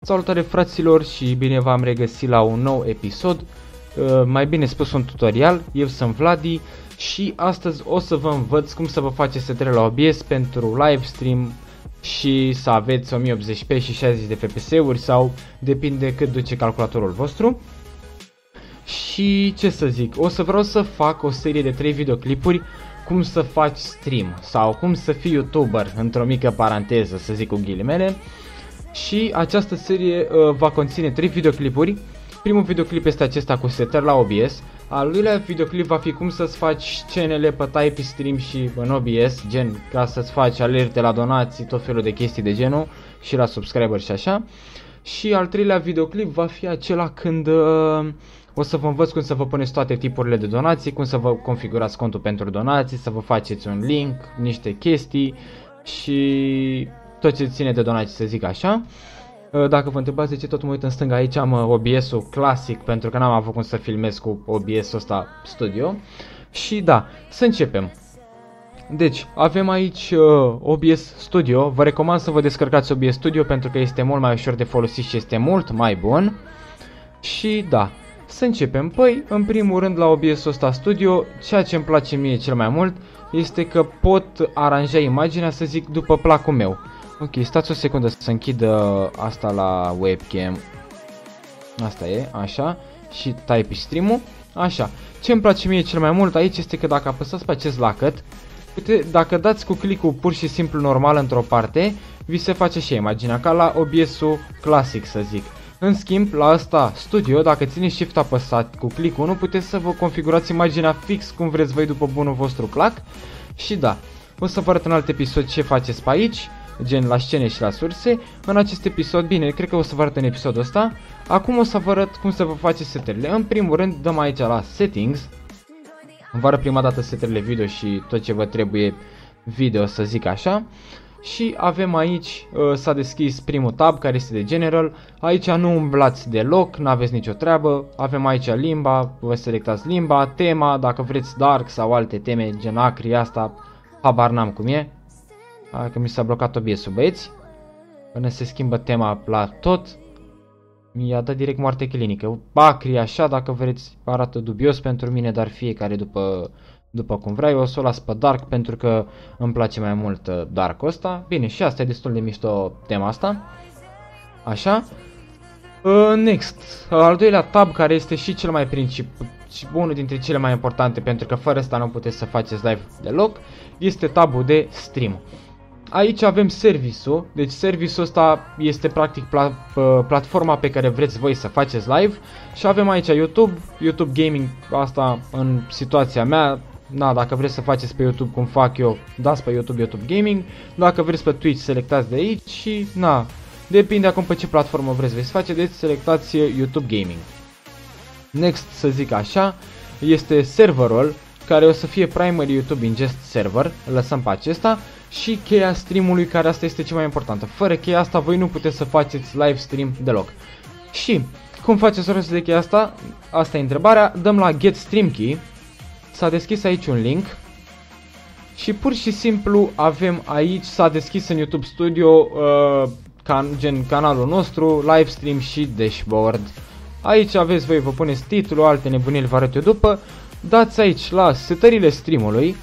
Salutare fraților și bine v-am regăsit la un nou episod, mai bine spus un tutorial. Eu sunt Vladi și astăzi o să vă învăț cum să vă faceți setări la OBS pentru live stream și să aveți 1080p și 60 de fps-uri sau depinde cât duce calculatorul vostru. Și ce să zic, o să vreau să fac o serie de 3 videoclipuri cum să faci stream sau cum să fii YouTuber, într-o mică paranteză să zic cu ghilimele. Și această serie va conține 3 videoclipuri. Primul videoclip este acesta cu setări la OBS. Al doilea videoclip va fi cum să-ți faci scenele pe Type Stream și în OBS, gen ca să-ți faci alerte la donații, tot felul de chestii de genul și la subscriber și așa. Și al treilea videoclip va fi acela când o să vă învăț cum să vă puneți toate tipurile de donații, cum să vă configurați contul pentru donații, să vă faceți un link, niște chestii și tot ce ține de donații, să zic așa. Dacă vă întrebați de ce tot mă uit în stânga, aici am OBS-ul clasic pentru că n-am avut cum să filmez cu OBS-ul ăsta studio. Și da, să începem. Deci, avem aici OBS Studio. Vă recomand să vă descărcați OBS Studio pentru că este mult mai ușor de folosit și este mult mai bun. Și da, să începem. Păi, în primul rând la OBS-ul ăsta Studio, ceea ce îmi place mie cel mai mult este că pot aranja imaginea, să zic, după placul meu. Ok, stați o secundă să închid asta la webcam. Asta e, așa. Și Type Stream-ul. Așa. Ce îmi place mie cel mai mult aici este că dacă apăsați pe acest lacăt, dacă dați cu click-ul pur și simplu normal într-o parte, vi se face și imaginea, ca la OBS-ul clasic, să zic. În schimb, la asta Studio, dacă țineți Shift apăsat cu click-ul 1, puteți să vă configurați imaginea fix cum vreți voi după bunul vostru plac. Și da, o să vă arăt în alt episod ce faceți pe aici, gen la scene și la surse. În acest episod, bine, cred că o să vă arăt în episodul ăsta. Acum o să vă arăt cum să vă faceți setările. În primul rând, dăm aici la Settings. Vă arăt prima dată setările video și tot ce vă trebuie video, să zic așa. Și avem aici, s-a deschis primul tab care este de General. Aici nu umblați deloc, nu aveți nicio treabă. Avem aici limba, vă selectați limba, tema, dacă vreți Dark sau alte teme gen Acri, asta habar n-am cum e. Hai că mi s-a blocat OBS-ul, băieți. Până se schimbă tema la tot, mi-a dat direct moarte clinică. Acri așa, dacă vreți, arată dubios pentru mine, dar fiecare după cum vrea. Eu o să o las pe Dark pentru că îmi place mai mult Dark-ul ăsta. Bine, și asta e destul de mișto, tema asta. Așa. Next, al doilea tab, care este și cel mai unul dintre cele mai importante, pentru că fără asta nu puteți să faceți live deloc, este tabul de Stream. Aici avem serviciul, deci serviciul ăsta este practic platforma pe care vreți voi să faceți live. Și avem aici YouTube Gaming, asta în situația mea. Na, dacă vreți să faceți pe YouTube cum fac eu, dați pe YouTube Gaming. Dacă vreți pe Twitch, selectați de aici și na, depinde acum pe ce platformă vreți să faceți, deci selectați YouTube Gaming. Next, să zic așa, este serverul, care o să fie Primary YouTube Ingest Server, îl lăsăm pe acesta. Și cheia streamului, care asta este cea mai importantă. Fără cheia asta voi nu puteți să faceți live stream deloc. Și cum faceți rost de cheia asta? Asta e întrebarea. Dăm la Get Stream Key. S-a deschis aici un link. Și pur și simplu avem aici, s-a deschis în YouTube Studio gen canalul nostru, live stream și dashboard. Aici aveți voi, vă puneți titlul, alte nebunii vă arăt eu după. Dați aici la setările streamului.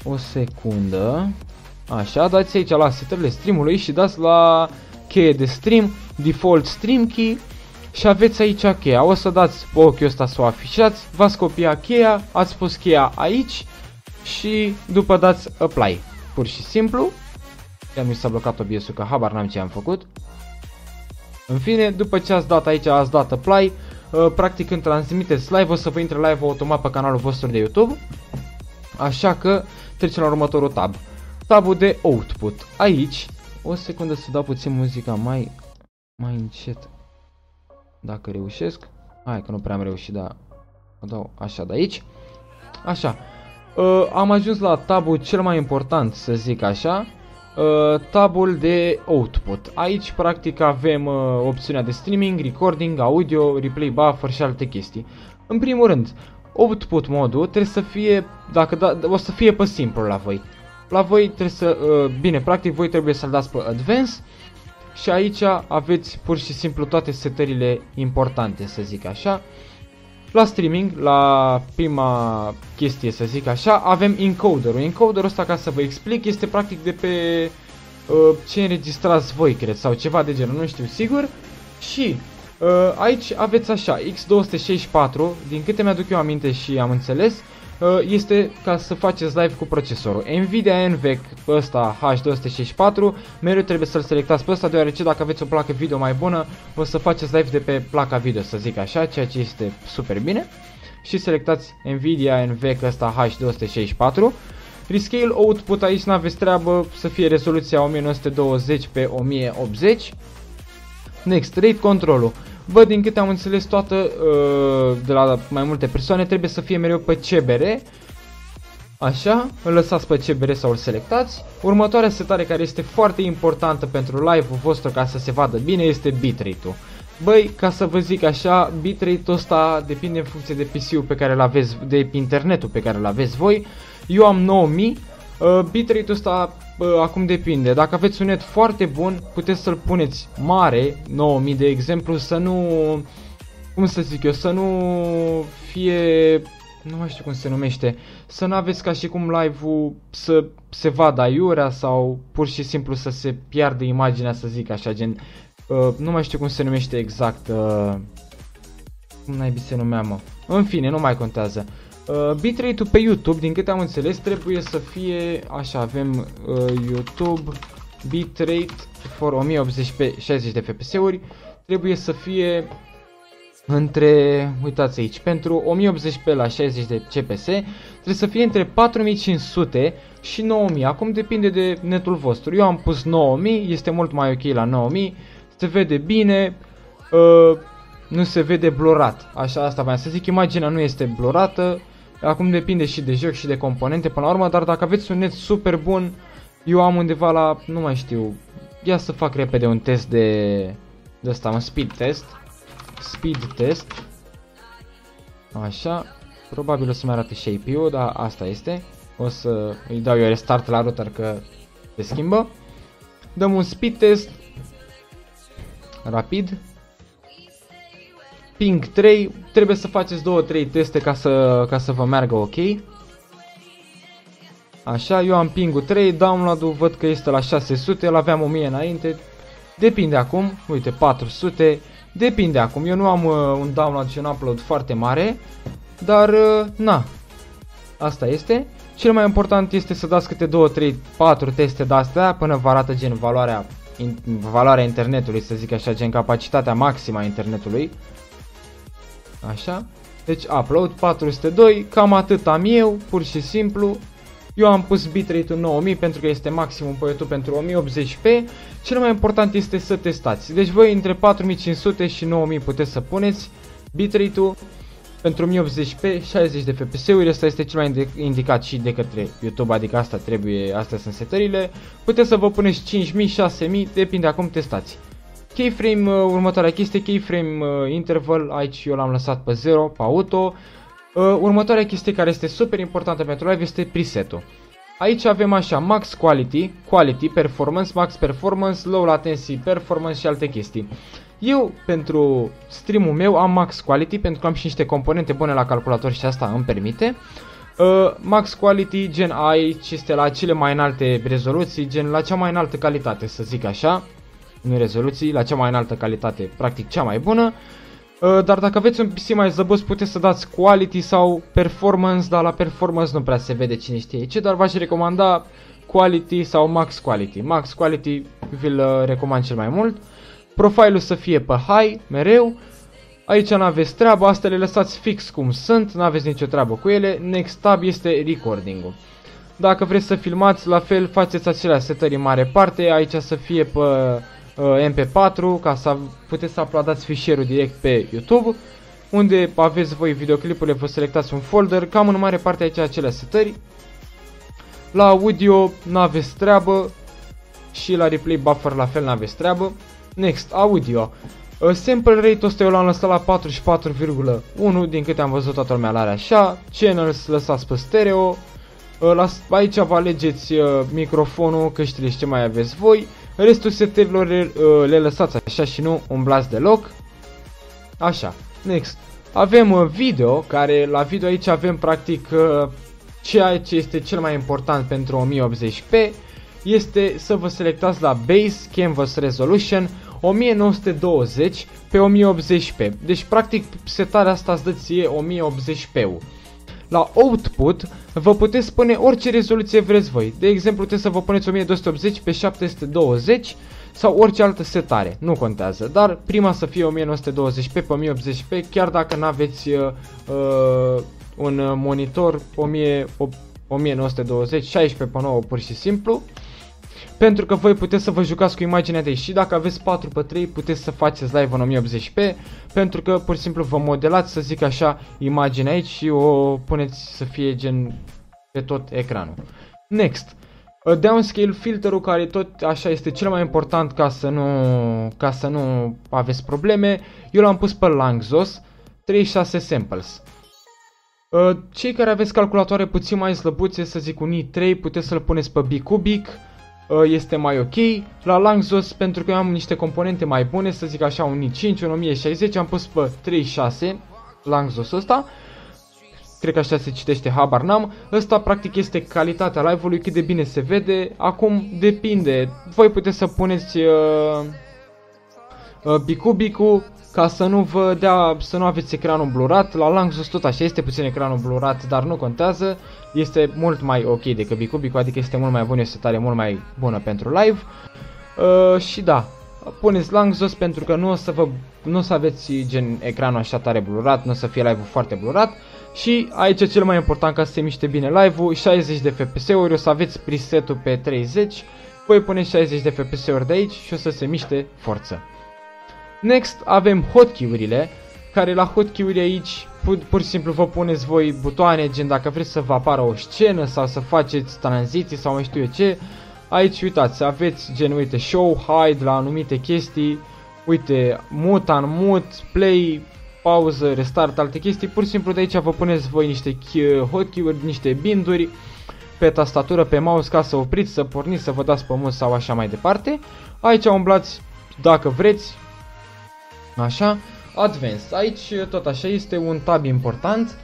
O secundă. Așa, dați aici la setările streamului și dați la cheie de stream, default stream key și aveți aici cheia. O să dați ochiul ăsta să o afișați, v-ați copia cheia, ați pus cheia aici și după dați apply. Pur și simplu. Chiar mi s-a blocat OBS-ul că habar n-am ce am făcut. În fine, după ce ați dat aici, ați dat apply, practic când transmiteți live o să vă intre live automat pe canalul vostru de YouTube. Așa că trecem la următorul tab. Tabul de Output. Aici, o secundă să dau puțin muzica mai încet. Dacă reușesc. Hai că nu prea am reușit, dar o dau așa de aici. Așa. Am ajuns la tabul cel mai important, să zic așa. Tabul de Output. Aici practic avem opțiunea de streaming, recording, audio, replay buffer și alte chestii. În primul rând, Output modul trebuie să fie, o să fie pe simplu la voi. La voi trebuie să, bine, practic voi trebuie să-l dați pe Advance și aici aveți pur și simplu toate setările importante, să zic așa. La streaming, la prima chestie, să zic așa, avem encoderul. Encoderul ăsta, ca să vă explic, este practic de pe ce înregistrați voi, cred, sau ceva de genul, nu știu sigur. Și aici aveți așa, X264, din câte mi-aduc eu aminte și am înțeles, este ca să faceți live cu procesorul. Nvidia NVENC ăsta H264, mereu trebuie să-l selectați pe ăsta, deoarece dacă aveți o placă video mai bună, o să faceți live de pe placa video, să zic așa, ceea ce este super bine. Și selectați Nvidia NVENC ăsta H264. Rescale output, aici n-aveți treabă, să fie rezoluția 1920 pe 1080. Next, rate control-ul. Bă, din câte am înțeles toată, de la mai multe persoane, trebuie să fie mereu pe CBR. Așa, îl lăsați pe CBR sau îl selectați. Următoarea setare care este foarte importantă pentru live-ul vostru ca să se vadă bine este bitrate-ul. Băi, ca să vă zic așa, bitrate-ul ăsta depinde în funcție de PC-ul pe care îl aveți, de internetul pe care îl aveți voi. Eu am 9000, bitrate-ul ăsta acum depinde. Dacă aveți un net foarte bun, puteți să-l puneți mare, 9000 de exemplu, să nu, cum să zic eu, să nu fie, nu mai știu cum se numește, să nu aveți ca și cum live-ul să se vadă aiurea sau pur și simplu să se piardă imaginea, să zic așa, gen, nu mai știu cum se numește exact, cum naibii se numea, mă, în fine, nu mai contează. Bitrate-ul pe YouTube, din câte am înțeles, trebuie să fie, așa, avem YouTube bitrate for 1080p 60 de fps-uri, trebuie să fie între, uitați aici, pentru 1080p la 60 de CPS, trebuie să fie între 4500 și 9000, acum depinde de netul vostru. Eu am pus 9000, este mult mai ok la 9000, se vede bine, nu se vede blurat, așa, asta vreau să zic, imaginea nu este blurată. Acum depinde și de joc și de componente până la urmă, dar dacă aveți un net super bun, eu am undeva la, nu mai știu, ia să fac repede un test de ăsta, un speed test, așa, probabil o să-mi arate și IP-ul, dar asta este, o să îi dau eu restart la router că se schimbă, dăm un speed test, rapid. Ping 3, trebuie să faceți 2-3 teste ca să vă meargă ok. Așa, eu am ping-ul 3, download-ul văd că este la 600, îl aveam 1000 înainte. Depinde acum, uite 400, depinde acum, eu nu am un download și un upload foarte mare, dar na, asta este. Cel mai important este să dați câte 2, 3, 4 teste de-astea până vă arată gen valoarea internetului, să zic așa, gen capacitatea maximă a internetului. Așa, deci upload 402, cam atât am eu, pur și simplu. Eu am pus bitrate-ul 9000 pentru că este maximum pe YouTube pentru 1080p. Cel mai important este să testați. Deci voi între 4500 și 9000 puteți să puneți bitrate-ul pentru 1080p, 60 de fps-uri. Asta este cel mai indicat și de către YouTube, adică asta trebuie, astea sunt setările. Puteți să vă puneți 5000, 6000, depinde acum testați. Keyframe, următoarea chestie, keyframe interval, aici eu l-am lăsat pe 0, pe auto. Următoarea chestie care este super importantă pentru live este preset-ul. Aici avem așa, max quality, performance, max performance, low latency, performance și alte chestii. Eu pentru stream-ul meu am max quality pentru că am și niște componente bune la calculator și asta îmi permite. Max quality, gen aici este la cele mai înalte rezoluții, gen la cea mai înaltă calitate, să zic așa. Nu rezoluții, la cea mai înaltă calitate, practic cea mai bună. Dar dacă aveți un PC mai zăbos, puteți să dați quality sau performance, dar la performance nu prea se vede cine știe ce, dar v-aș recomanda quality sau max quality. Max quality vi-l recomand cel mai mult. Profilul să fie pe high, mereu. Aici nu aveți treabă, astea le lăsați fix cum sunt, nu aveți nicio treabă cu ele. Next tab este recording-ul. Dacă vreți să filmați, la fel faceți acelea setări în mare parte, aici să fie pe MP4 ca să puteți să uploadați fișierul direct pe YouTube. Unde aveți voi videoclipurile, vă selectați un folder, cam în mare parte aici acelea setări. La audio n-aveți treabă și la replay buffer la fel n-aveți treabă. Next, audio. Sample rate-ul ăsta eu l-am lăsat la 44,1, din câte am văzut toată lumea l-are așa. Channels lăsați pe stereo. Aici vă alegeți microfonul, căștile și ce mai aveți voi. Restul setărilor le lăsați așa și nu umblați deloc. Așa, next. Avem video, care la video aici avem practic ceea ce este cel mai important pentru 1080p. Este să vă selectați la Base Canvas Resolution 1920 pe 1080p. Deci practic setarea asta îți dă ție 1080p-ul. La Output vă puteți pune orice rezoluție vreți voi. De exemplu, puteți să vă puneți 1280 pe 720 sau orice altă setare. Nu contează, dar prima să fie 1920p pe 1080p, chiar dacă nu aveți un monitor 1920, 16 pe 9 pur și simplu. Pentru că voi puteți să vă jucați cu imaginea de aici și dacă aveți 4x3 puteți să faceți live în 1080p, pentru că pur și simplu vă modelați, să zic așa, imaginea aici și o puneți să fie gen pe tot ecranul. Next, downscale filterul, care tot așa este cel mai important ca să nu aveți probleme. Eu l-am pus pe Langzos 36 samples. Cei care aveți calculatoare puțin mai slăbuțe, să zic un i3, puteți să-l puneți pe bicubic. Este mai ok. La Langzos, pentru că eu am niște componente mai bune, să zic așa, un i5, un 1060, am pus pe 36 Langzosul ăsta. Cred că așa se citește, habar n-am. Ăsta practic este calitatea live-ului, cât de bine se vede. Acum depinde, voi puteți să puneți bicubicul ca să nu vă dea, să nu aveți ecranul blurat. La Langzos tot așa este puțin ecranul blurat, dar nu contează. Este mult mai ok decât bicubicul, adică este mult mai bun, este o setare mult mai bună pentru live. Și da, puneți Langzos pentru că nu o să aveți gen ecranul așa tare blurat, nu o să fie live-ul foarte blurat. Și aici cel mai important, ca să se miște bine live-ul, 60 de FPS-uri, o să aveți preset-ul pe 30. Voi puneți 60 de FPS-uri de aici și o să se miște forță. Next avem hotkey-urile, care la hotkey-uri aici pur și simplu vă puneți voi butoane, gen dacă vreți să vă apară o scenă sau să faceți tranziții sau mai știu eu ce. Aici uitați, aveți gen, uite, show, hide la anumite chestii, uite, mute, unmute, play, pauză, restart, alte chestii. Pur și simplu de aici vă puneți voi niște hotkey-uri, niște binduri pe tastatură, pe mouse, ca să opriți, să porniți, să vă dați pe mus sau așa mai departe. Aici umblați dacă vreți. Așa, Advanced, aici tot așa este un tab important.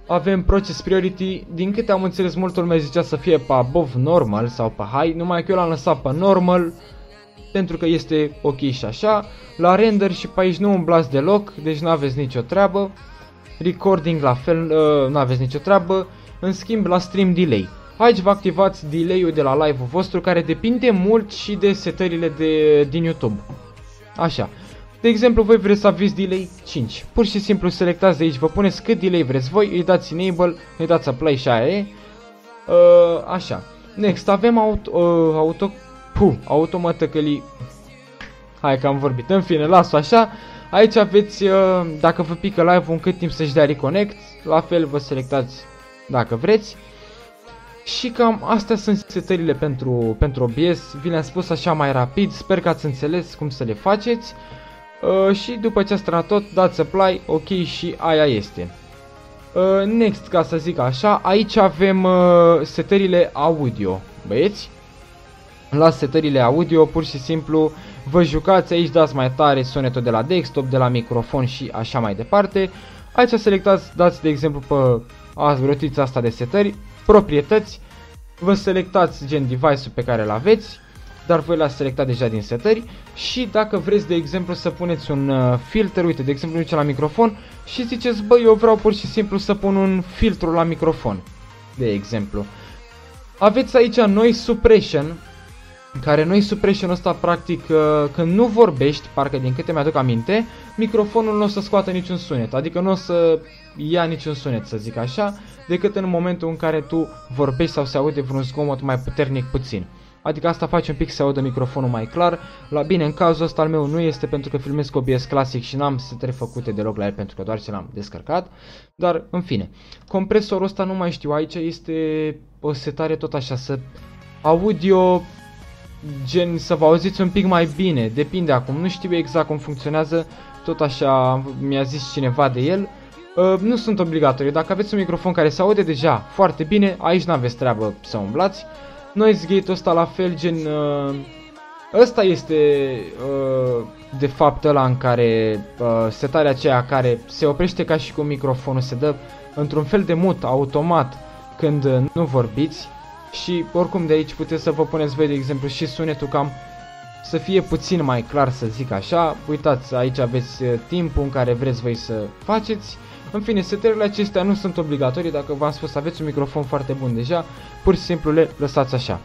Avem Process Priority, din câte am înțeles multă lume zicea să fie pe Above Normal sau pe High, numai că eu l-am lăsat pe Normal, pentru că este ok și așa. La Render și pe aici nu umblați deloc, deci nu aveți nicio treabă. Recording la fel, nu aveți nicio treabă. În schimb la Stream Delay, aici vă activați delay-ul de la live-ul vostru, care depinde mult și de setările din YouTube. Așa. De exemplu, voi vreți să aveți delay 5. Pur și simplu selectați de aici, vă puneți cât delay vreți voi, îi dați enable, îi dați apply și aia e. Așa. Next, avem automatically. Hai că am vorbit. În fine, las-o așa. Aici aveți, dacă vă pică live-ul, în cât timp să-și dea reconnect. La fel vă selectați dacă vreți. Și cam astea sunt setările pentru OBS. Vi le-am spus așa mai rapid. Sper că ați înțeles cum să le faceți. Și după ce ați terminat tot, dați apply, ok și aia este. Next, ca să zic așa, aici avem setările audio, băieți. La setările audio, pur și simplu, vă jucați aici, dați mai tare sunetul de la desktop, de la microfon și așa mai departe. Aici selectați, dați de exemplu pe rotița asta de setări, proprietăți, vă selectați gen device-ul pe care îl aveți, dar voi l-ați selectat deja din setări. Și dacă vreți de exemplu să puneți un filter, uite, de exemplu duce la microfon și ziceți, bă, eu vreau pur și simplu să pun un filtru la microfon, de exemplu. Aveți aici Noise Suppression, care Noise Suppression ăsta practic când nu vorbești, parcă din câte mi-aduc aminte, microfonul nu o să scoată niciun sunet, adică nu o să ia niciun sunet, să zic așa, decât în momentul în care tu vorbești sau se aude vreun zgomot mai puternic puțin. Adică asta face un pic să audă microfonul mai clar. La bine, în cazul ăsta al meu nu este, pentru că filmez cu OBS Classic și n-am setări făcute deloc la el, pentru că doar ce l-am descărcat. Dar, în fine, compresorul ăsta nu mai știu, aici este o setare tot așa, să audio, gen să vă auziți un pic mai bine, depinde acum, nu știu exact cum funcționează, tot așa mi-a zis cineva de el. Nu sunt obligatorii. Dacă aveți un microfon care se aude deja foarte bine, aici n-aveți treabă să umblați. Noise gate-ul ăsta la fel, gen... ăsta este de fapt ăla în care setarea aceea care se oprește ca și cum microfonul se dă într-un fel de mut automat când nu vorbiți. Și oricum de aici puteți să vă puneți voi de exemplu și sunetul cam să fie puțin mai clar, să zic așa. Uitați, aici aveți timpul în care vreți voi să faceți. În fine, setările acestea nu sunt obligatorii. Dacă v-am spus aveți un microfon foarte bun deja, pur și simplu le lăsați așa.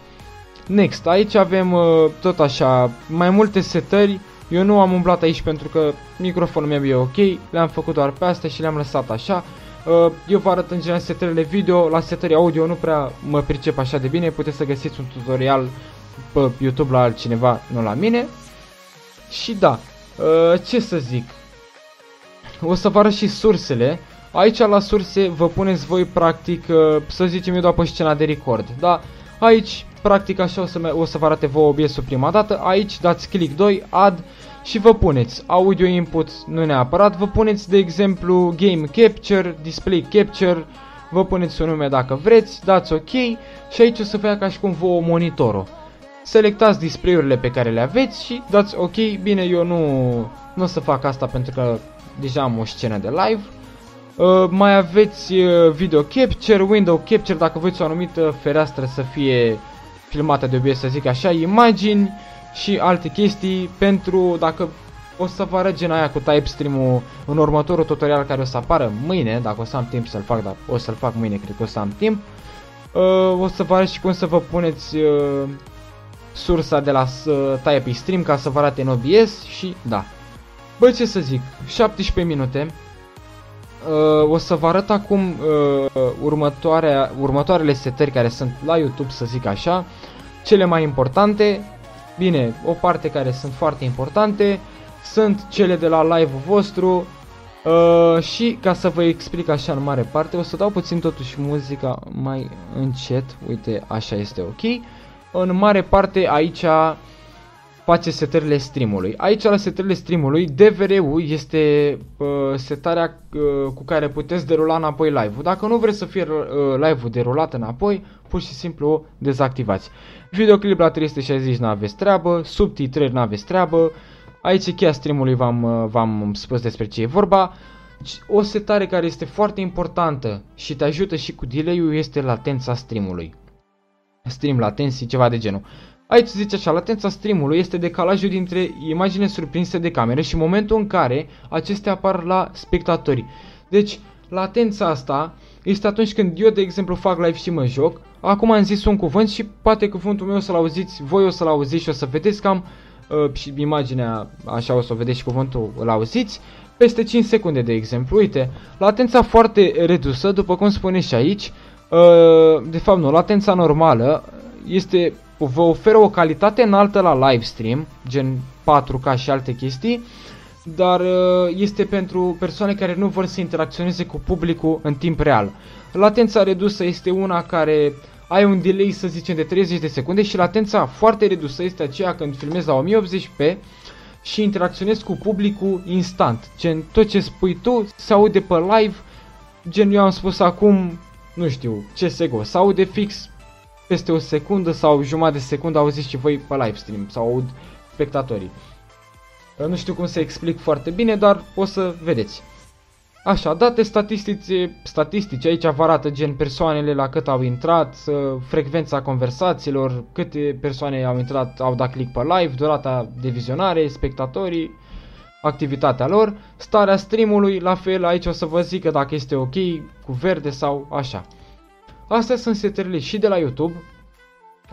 Next, aici avem tot așa mai multe setări. Eu nu am umblat aici pentru că microfonul meu e ok, le-am făcut doar pe astea și le-am lăsat așa. Eu vă arăt în general setările video, la setări audio nu prea mă pricep așa de bine, puteți să găsiți un tutorial pe YouTube la altcineva, nu la mine. Și da, ce să zic, o să vă arăt și sursele. Aici la surse vă puneți voi practic, să zicem eu dau pe scena de record, da? Aici practic așa o să vă arate vouă OBS-ul prima dată, aici dați click 2, add și vă puneți audio input, nu neapărat, vă puneți de exemplu game capture, display capture, vă puneți un nume dacă vreți, dați ok și aici o să vă ia ca și cum vouă monitorul. Selectați display-urile pe care le aveți și dați ok. Bine, eu nu o să fac asta pentru că deja am o scenă de live. Mai aveți video capture, window capture, dacă vreți o anumită fereastră să fie filmată de OBS, să zic așa, imagini și alte chestii pentru dacă o să vă arăt gen aia cu type stream-ul în următorul tutorial care o să apară mâine, dacă o să am timp să-l fac, dar o să-l fac mâine, cred că o să am timp. O să vă arăt și cum să vă puneți sursa de la type stream ca să vă arate în OBS și da. Bă, ce să zic, 17 minute. O să vă arăt acum următoarele setări care sunt la YouTube, să zic așa, cele mai importante. Bine, o parte care sunt foarte importante sunt cele de la live-ul vostru și ca să vă explic așa în mare parte, o să dau puțin totuși muzica mai încet, uite, așa este ok. În mare parte aici face setările streamului. Aici la setările streamului, DVR-ul este setarea cu care puteți derula înapoi live-ul. Dacă nu vreți să fie live-ul derulat înapoi, pur și simplu o dezactivați. Videoclip la 360 n-aveți treabă, subtitrări n-aveți treabă. Aici cheia streamului v-am spus despre ce e vorba. O setare care este foarte importantă și te ajută și cu delay-ul este latența streamului. Stream latency, ceva de genul. Aici zice așa, latența streamului este decalajul dintre imagine surprinse de cameră și momentul în care acestea apar la spectatori. Deci, latența asta este atunci când eu, de exemplu, fac live și mă joc. Acum am zis un cuvânt și poate cuvântul meu o să-l auziți, voi o să-l auziți și o să vedeți cam și imaginea, așa o să o vedeți și cuvântul îl auziți. Peste 5 secunde, de exemplu, uite, latența foarte redusă, după cum spune și aici, de fapt nu, latența normală este... vă oferă o calitate înaltă la live stream, gen 4K și alte chestii, dar este pentru persoane care nu vor să interacționeze cu publicul în timp real. Latența redusă este una care ai un delay, să zicem, de 30 de secunde și latența foarte redusă este aceea când filmezi la 1080p și interacționezi cu publicul instant. Gen, tot ce spui tu se aude pe live, gen eu am spus acum, nu știu, CSGO, se aude fix peste o secundă sau jumătate de secundă auziți și voi pe live stream sau aud spectatorii. Nu știu cum să explic foarte bine, dar o să vedeți. Așa, date statistice, aici vă arată gen persoanele la cât au intrat, frecvența conversațiilor, câte persoane au intrat, au dat click pe live, durata de vizionare, spectatorii, activitatea lor, starea streamului, la fel aici o să vă zică dacă este ok, cu verde sau așa. Astea sunt setările și de la YouTube.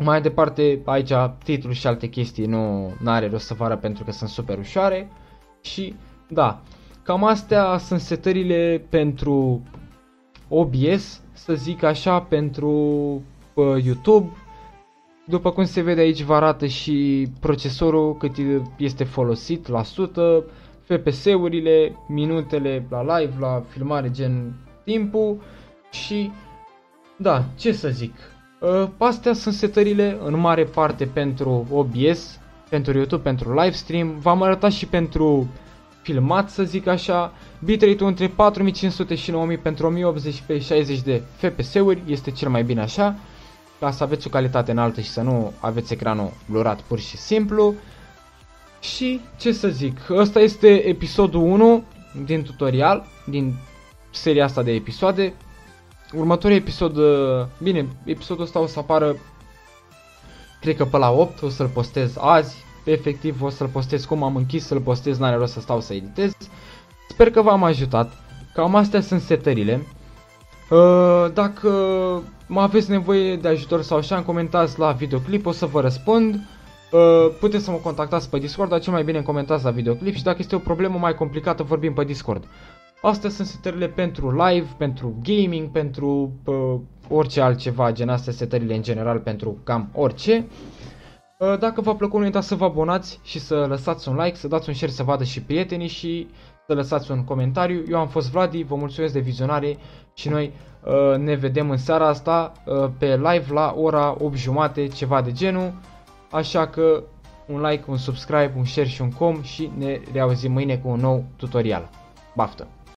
Mai departe, aici titlul și alte chestii nu are rost să vă arăt pentru că sunt super ușoare. Și da, cam astea sunt setările pentru OBS, să zic așa, pentru YouTube. După cum se vede aici vă arată și procesorul, cât este folosit la sută, FPS-urile, minutele la live, la filmare, gen timpul și... da, ce să zic, astea sunt setările în mare parte pentru OBS, pentru YouTube, pentru livestream. V-am arătat și pentru filmat, să zic așa. bitrate-ul între 4500 și 9000 pentru 1080p 60 de FPS-uri, este cel mai bine așa, ca să aveți o calitate înaltă și să nu aveți ecranul blurat pur și simplu. Și ce să zic, ăsta este episodul 1 din tutorial, din seria asta de episoade. Următorul episod, bine, episodul ăsta o să apară, cred că pe la 8, o să-l postez azi, efectiv o să-l postez cum am închis să-l postez, n-are rost să stau să editez. Sper că v-am ajutat, cam astea sunt setările. Dacă mă aveți nevoie de ajutor sau așa, comentați la videoclip, o să vă răspund. Puteți să mă contactați pe Discord, dar cel mai bine comentați la videoclip și dacă este o problemă mai complicată vorbim pe Discord. Astea sunt setările pentru live, pentru gaming, pentru orice altceva, gen astea setările în general pentru cam orice. Dacă v-a plăcut, nu uitați să vă abonați și să lăsați un like, să dați un share să vadă și prietenii și să lăsați un comentariu. Eu am fost Vladi, vă mulțumesc de vizionare și noi ne vedem în seara asta pe live la ora 8:30, ceva de genul. Așa că un like, un subscribe, un share și un com și ne reauzim mâine cu un nou tutorial. Baftă!